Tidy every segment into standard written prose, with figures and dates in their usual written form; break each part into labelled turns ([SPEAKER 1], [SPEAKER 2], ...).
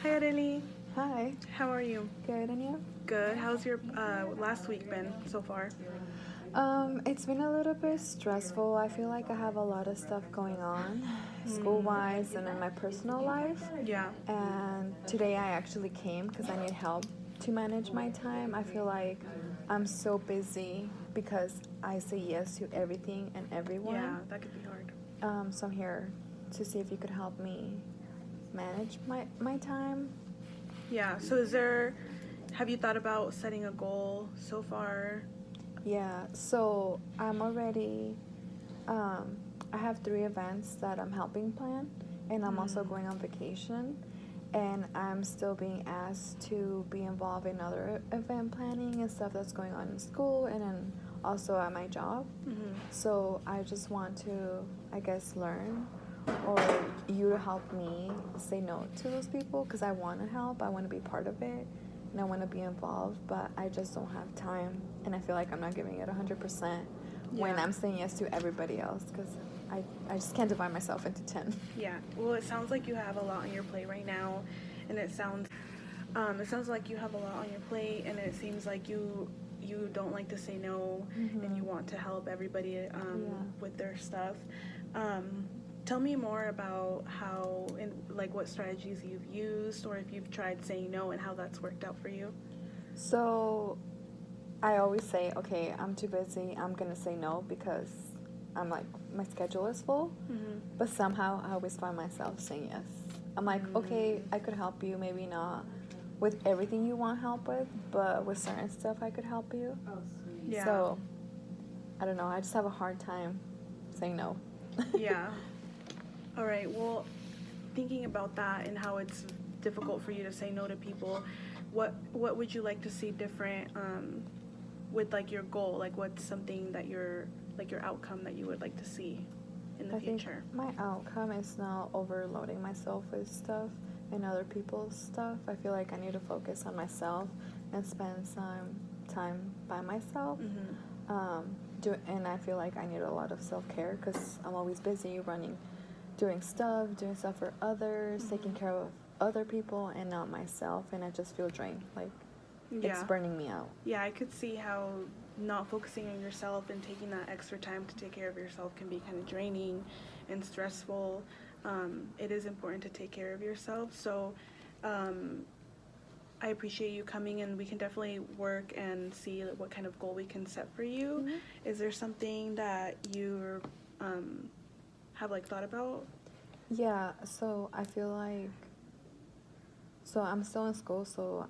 [SPEAKER 1] Hi, Adeli.
[SPEAKER 2] Hi,
[SPEAKER 1] How are you?
[SPEAKER 2] good, and you?
[SPEAKER 1] Good. How's your last week been so far?
[SPEAKER 2] It's been a little bit stressful. I feel like I have a lot of stuff going on, school-wise and in my personal life.
[SPEAKER 1] Yeah.
[SPEAKER 2] And today I actually came because I need help to manage my time. I feel like I'm so busy because I say yes to everything and
[SPEAKER 1] Yeah,
[SPEAKER 2] everyone.
[SPEAKER 1] that could be hard.
[SPEAKER 2] So I'm here to see if you could help me manage my time.
[SPEAKER 1] Yeah. Have you thought about setting a goal so far?
[SPEAKER 2] Yeah, so I'm already Um, I have 3 events that I'm helping plan, and I'm also going on vacation. And I'm still being asked to be involved in other event planning and stuff that's going on in school and then also at my job.
[SPEAKER 1] Mm-hmm.
[SPEAKER 2] So I just want to, I guess, learn or you to help me say no to those people because I want to help, I want to be part of it, and I want to be involved, but I just don't have time. And I feel like I'm not giving it 100% when
[SPEAKER 1] Yeah.
[SPEAKER 2] I'm saying yes to everybody else because I just can't divide myself into 10.
[SPEAKER 1] Yeah. Well, it sounds like you have a lot on your plate right now, and it sounds like you have a lot on your plate, and it seems like you don't like to say no, and you want to help everybody
[SPEAKER 2] Yeah.
[SPEAKER 1] with their stuff. Um, Tell me more about how and like what strategies you've used, or if you've tried saying no and how that's worked out for you.
[SPEAKER 2] So I always say, okay, I'm too busy. I'm going to say no because I'm like, my schedule is full.
[SPEAKER 1] Mm-hmm.
[SPEAKER 2] But somehow I always find myself saying yes. I'm like, okay, I could help you, maybe not with everything you want help with, but with certain stuff I could help you.
[SPEAKER 1] Yeah.
[SPEAKER 2] So I don't know. I just have a hard time saying no.
[SPEAKER 1] Yeah. All right. Well, thinking about that and how it's difficult for you to say no to people, what would you like to see different with like your goal? Like what's something that your outcome that you would like to see in the
[SPEAKER 2] I think
[SPEAKER 1] future?
[SPEAKER 2] my outcome is not overloading myself with stuff and other people's stuff. I feel like I need to focus on myself and spend some time by myself.
[SPEAKER 1] Mm-hmm.
[SPEAKER 2] And I feel like I need a lot of self-care because I'm always busy running, doing stuff for others, taking care of other people and not myself, and I just feel drained. Like it's
[SPEAKER 1] Yeah.
[SPEAKER 2] burning me out.
[SPEAKER 1] Yeah, I could see how not focusing on yourself and taking that extra time to take care of yourself can be kind of draining and stressful. It is important to take care of yourself. So um, I appreciate you coming, and we can definitely work and see what kind of goal we can set for you.
[SPEAKER 2] Mm-hmm.
[SPEAKER 1] Is there something that you have like thought about?
[SPEAKER 2] Yeah, so I feel like so I'm still in school, so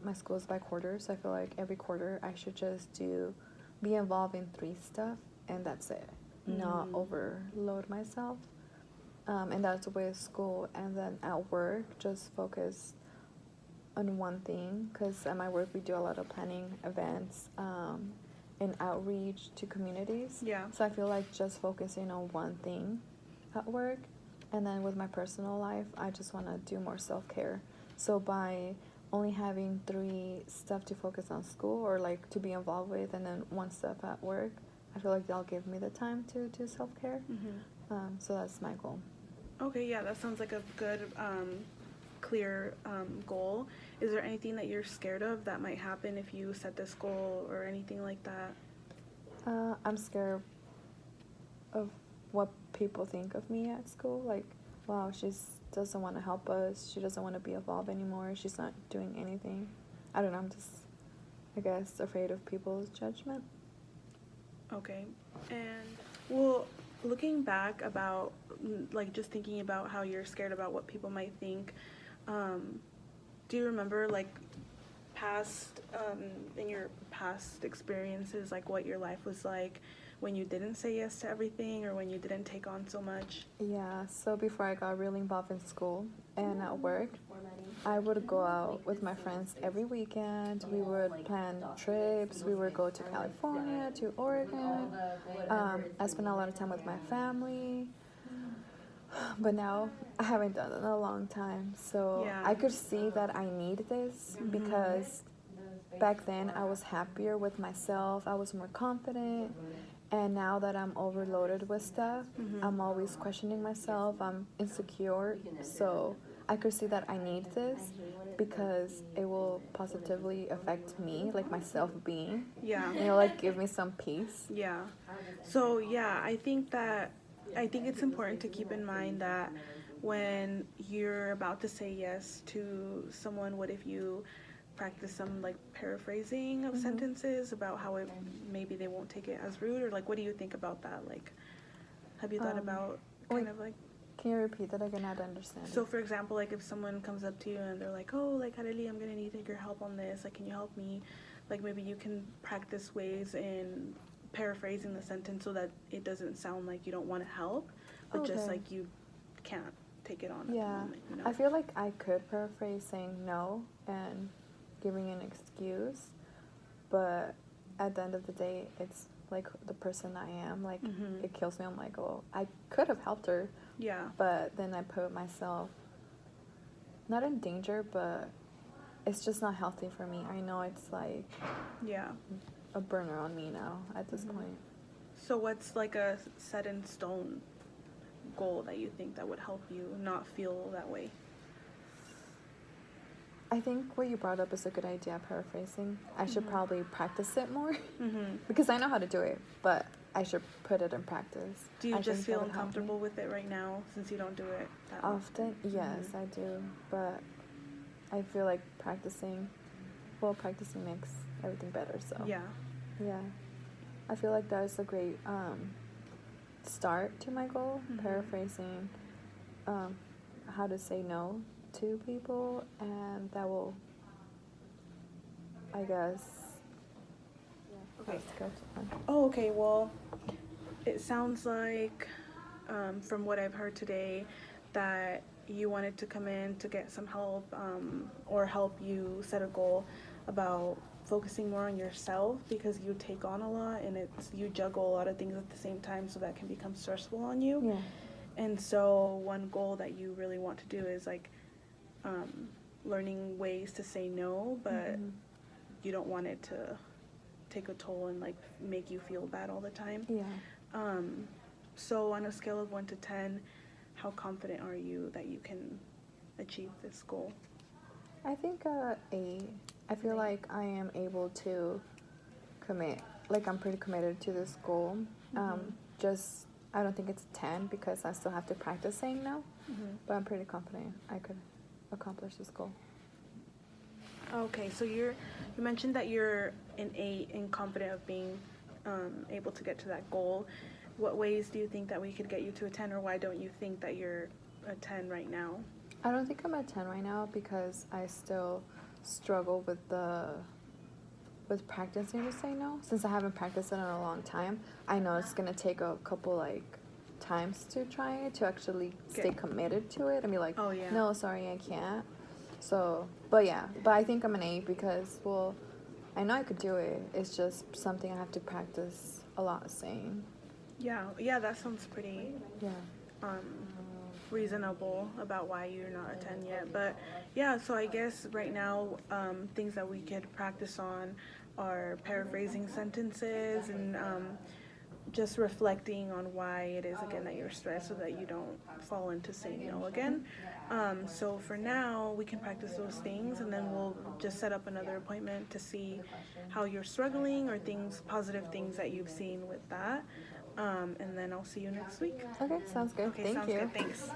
[SPEAKER 2] my school is by quarters. So I feel like every quarter I should just be involved in 3 stuff, and that's it. Not overload myself. And that's with school, and then at work just focus on one thing. Because at my work we do a lot of planning events, and outreach to communities.
[SPEAKER 1] Yeah.
[SPEAKER 2] So I feel like just focusing on one thing at work, and then with my personal life, I just want to do more self-care. So by only having 3 stuff to focus on school or like to be involved with, and then 1 stuff at work, I feel like they'll give me the time to do self-care. So that's my goal.
[SPEAKER 1] Okay, yeah, that sounds like a good, clear goal. Is there anything that you're scared of that might happen if you set this goal or anything like that?
[SPEAKER 2] I'm scared of what people think of me at school. Like, wow, she doesn't want to help us. She doesn't want to be involved anymore. She's not doing anything. I don't know. I'm just, I guess, afraid of people's judgment.
[SPEAKER 1] Okay. And well, looking back about like just thinking about how you're scared about what people might think, um, do you remember like past in your past experiences, like what your life was like when you didn't say yes to everything or when you didn't take on so much?
[SPEAKER 2] Yeah, so before I got really involved in school and at work, I would go out with my friends every weekend. We would plan trips. We would go to California, to Oregon. I spent a lot of time with my family. But now I haven't done it in a long time. So
[SPEAKER 1] Yeah.
[SPEAKER 2] I could see that I need this because back then I was happier with myself. I was more confident. And now that I'm overloaded with stuff, I'm always questioning myself. I'm insecure. So I could see that I need this because it will positively affect me, like my self-being.
[SPEAKER 1] Yeah.
[SPEAKER 2] And it'll like give me some peace.
[SPEAKER 1] Yeah. So yeah, I think it's important to keep in mind that when you're about to say yes to someone, what if you practice some like paraphrasing of sentences about how it maybe they won't take it as rude, or like what do you think about that? Like, have you thought about kind of like,
[SPEAKER 2] Can you repeat that again? I don't understand.
[SPEAKER 1] so for example, like if someone comes up to you and they're like, oh, like Areli, I'm gonna need your help on this, like can you help me? Like maybe you can practice ways in paraphrasing the sentence so that it doesn't sound like you don't want to help, but just
[SPEAKER 2] Okay.
[SPEAKER 1] like you can't take it on at the
[SPEAKER 2] Yeah,
[SPEAKER 1] moment, you know?
[SPEAKER 2] I feel like I could paraphrase saying no and giving an excuse, but at the end of the day, it's like the person I am. Like,
[SPEAKER 1] Mhm.
[SPEAKER 2] it kills me. I'm like, oh, I could have helped her,
[SPEAKER 1] Yeah.
[SPEAKER 2] but then I put myself not in danger, but it's just not healthy for me. I know it's like
[SPEAKER 1] Yeah.
[SPEAKER 2] a burner on me now at this
[SPEAKER 1] Mhm.
[SPEAKER 2] point.
[SPEAKER 1] So what's like a set in stone goal that you think that would help you not feel that way?
[SPEAKER 2] I think what you brought up is a good idea, paraphrasing. I should
[SPEAKER 1] Mhm.
[SPEAKER 2] probably practice it more
[SPEAKER 1] Mhm.
[SPEAKER 2] because I know how to do it, but I should put it in practice.
[SPEAKER 1] Do you
[SPEAKER 2] I
[SPEAKER 1] just
[SPEAKER 2] think that
[SPEAKER 1] feel
[SPEAKER 2] would help me.
[SPEAKER 1] uncomfortable with it right now since you don't do it that
[SPEAKER 2] Often? Yes,
[SPEAKER 1] Mhm.
[SPEAKER 2] I do, but I feel like practicing makes everything better, so.
[SPEAKER 1] Yeah.
[SPEAKER 2] Yeah. I feel like that is a great start to my goal,
[SPEAKER 1] Mhm.
[SPEAKER 2] paraphrasing how to say no to people, and that will, I guess,
[SPEAKER 1] Okay.
[SPEAKER 2] that's good.
[SPEAKER 1] Oh, okay. Well, it sounds like, from what I've heard today, that you wanted to come in to get some help, or help you set a goal about focusing more on yourself because you take on a lot and you juggle a lot of things at the same time, so that can become stressful on you.
[SPEAKER 2] Yeah.
[SPEAKER 1] And so one goal that you really want to do is like, learning ways to say no, but
[SPEAKER 2] Mhm.
[SPEAKER 1] you don't want it to take a toll and like make you feel bad all the time.
[SPEAKER 2] Yeah.
[SPEAKER 1] So on a scale of 1 to 10, how confident are you that you can achieve this goal?
[SPEAKER 2] I think 8. I feel like I am able to commit. Like, I'm pretty committed to this goal.
[SPEAKER 1] Mhm.
[SPEAKER 2] Just, I don't think it's 10 because I still have to practice saying no,
[SPEAKER 1] Mhm.
[SPEAKER 2] but I'm pretty confident I could accomplish this goal.
[SPEAKER 1] Okay, so you mentioned that you're an 8 and confident of being able to get to that goal. What ways do you think that we could get you to a 10, or why don't you think that you're a 10 right now?
[SPEAKER 2] I don't think I'm at 10 right now because I still struggle with practicing to say no. Since I haven't practiced it in a long time, I know it's gonna take a couple like times to try it to actually stay committed to it and be like,
[SPEAKER 1] Oh, yeah.
[SPEAKER 2] no, sorry, I can't. So, but yeah, but I think I'm an 8 because, well, I know I could do it. It's just something I have to practice a lot saying.
[SPEAKER 1] Yeah, that sounds pretty
[SPEAKER 2] Yeah.
[SPEAKER 1] reasonable about why you're not a 10 yet. But yeah, so I guess right now, things that we could practice on are paraphrasing sentences and just reflecting on why it is again that you're stressed so that you don't fall into saying no again. So for now, we can practice those things and then we'll just set up another appointment to see how you're struggling or positive things that you've seen with that. And then I'll see you next week.
[SPEAKER 2] Okay, sounds good.
[SPEAKER 1] Okay,
[SPEAKER 2] Thank
[SPEAKER 1] sounds
[SPEAKER 2] you.
[SPEAKER 1] good. Thanks.